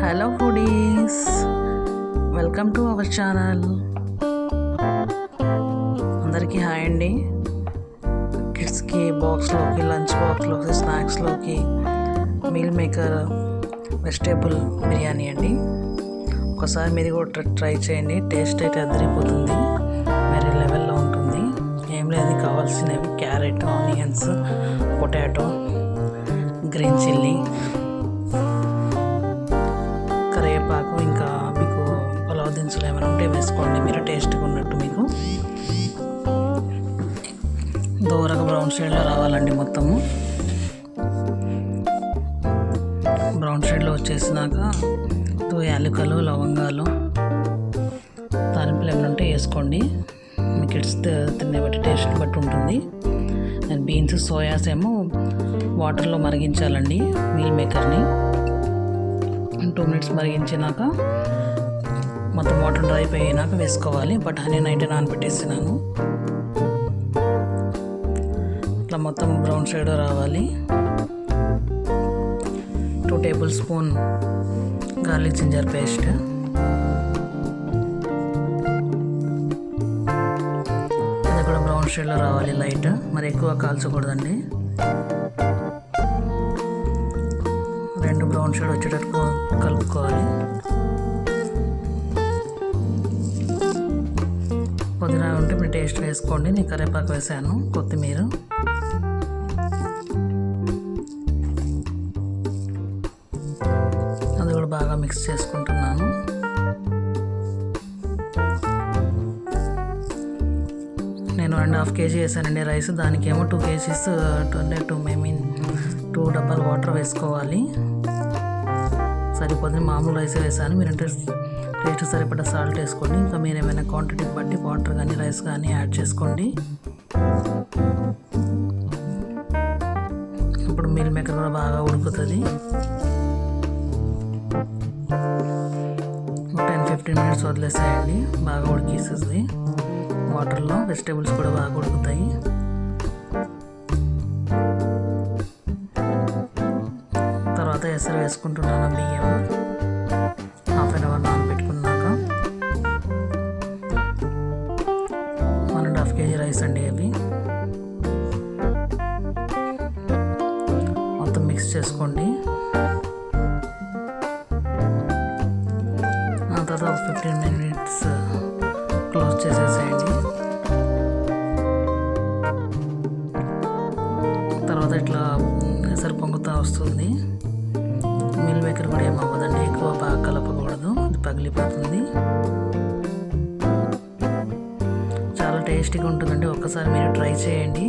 Hello foodies, welcome to our channel. అందరికీ hi అండి. కిడ్స్కి బాక్స్లోకి, లంచ్ బాక్స్లోకి, స్నాక్స్లోకి మీల్ మేకర్ వెజిటేబుల్ బిర్యానీ అండి. ఒకసారి మీరు కూడా ట్రై చేయండి. టేస్ట్ అయితే అదిరిపోతుంది, వేరే లెవెల్లో ఉంటుంది. ఏం లేదు, కావాల్సినవి carrot, onions, potato, green chilli, కరివేపాకు, ఇంకా మీకు పలావ్ దినుసులు ఏమైనా ఉంటే వేసుకోండి మీరు టేస్ట్గా ఉన్నట్టు. మీకు దూరగా బ్రౌన్ షేడ్లో రావాలండి. మొత్తము బ్రౌన్ షేడ్లో వచ్చేసినాక యాలకులు, లవంగాలు, తాలింపులు ఏమైనా ఉంటే వేసుకోండి. మీ కిడ్స్ తినే బట్టి టేస్ట్ బట్టి ఉంటుంది. అండ్ బీన్స్, సోయాస్ ఏమో వాటర్లో మరిగించాలండి. మీల్ మేకర్ని 2 minutes మరిగించినాక మొత్తం వాటర్ డ్రై అయినాక వేసుకోవాలి. బట్ హనీ నైట్ నానబెట్టేసినాను. ఇట్లా మొత్తం బ్రౌన్ షేడ్ రావాలి. 2 tablespoon గార్లిక్ జింజర్ పేస్ట్, ఇది కూడా బ్రౌన్ షేడ్లో రావాలి. లైట్, మరి ఎక్కువ కాల్చకూడదండి. 2 బ్రౌన్ షేడ్ వచ్చేటట్టు కలుపుకోవాలి. పుదీనా ఉంటే మీరు టేస్ట్ వేసుకోండి. నేను కరివేపాకు వేసాను, కొత్తిమీర, అది కూడా బాగా మిక్స్ చేసుకుంటున్నాను. నేను 1.5 kg వేసానండి రైస్. దానికేమో 2 kgs 2 డబ్బాలు వాటర్ వేసుకోవాలి. సరిపోతుంది. మామూలు రైస్ వేసాను. మీరంటే టేస్ట్ సరిపడా సాల్ట్ వేసుకోండి. ఇంకా మీరు ఏమైనా క్వాంటిటీని బట్టి వాటర్ కానీ రైస్ కానీ యాడ్ చేసుకోండి. ఇప్పుడు మీల్ మేకర్ కూడా బాగా ఉడుకుతుంది. 10-15 minutes వదిలేసేయండి. బాగా ఉడికేస్తుంది వాటర్లో. వెజిటేబుల్స్ కూడా బాగా ఉడుకుతాయి. తర్వాత ఎసరు వేసుకుంటున్నాను. బియ్యం 1/2 hour నానబెట్టుకున్నాక 1.5 kg రైస్ అండి. అవి మొత్తం మిక్స్ చేసుకోండి. ఆ తర్వాత 15 minutes క్లోజ్ చేసేసేయండి. తర్వాత ఇట్లా ఎసరు పొంగుతూ వస్తుంది. మీల్ మేకర్ కూడా ఏమవ్వదండి, ఎక్కువ బాగా కలపకూడదు, అది పగిలిపోతుంది. చాలా టేస్టీగా ఉంటుందండి. ఒక్కసారి మీరు ట్రై చేయండి.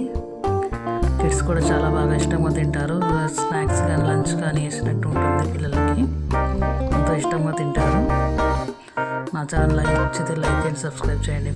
కిడ్స్ కూడా చాలా బాగా ఇష్టంగా తింటారు. స్నాక్స్ కానీ లంచ్ కానీ వేసినట్టు ఉంటుంది. పిల్లలకి ఎంతో ఇష్టంగా తింటారు. నా ఛానల్ నచ్చితే లైక్ అండ్ సబ్స్క్రైబ్ చేయండి.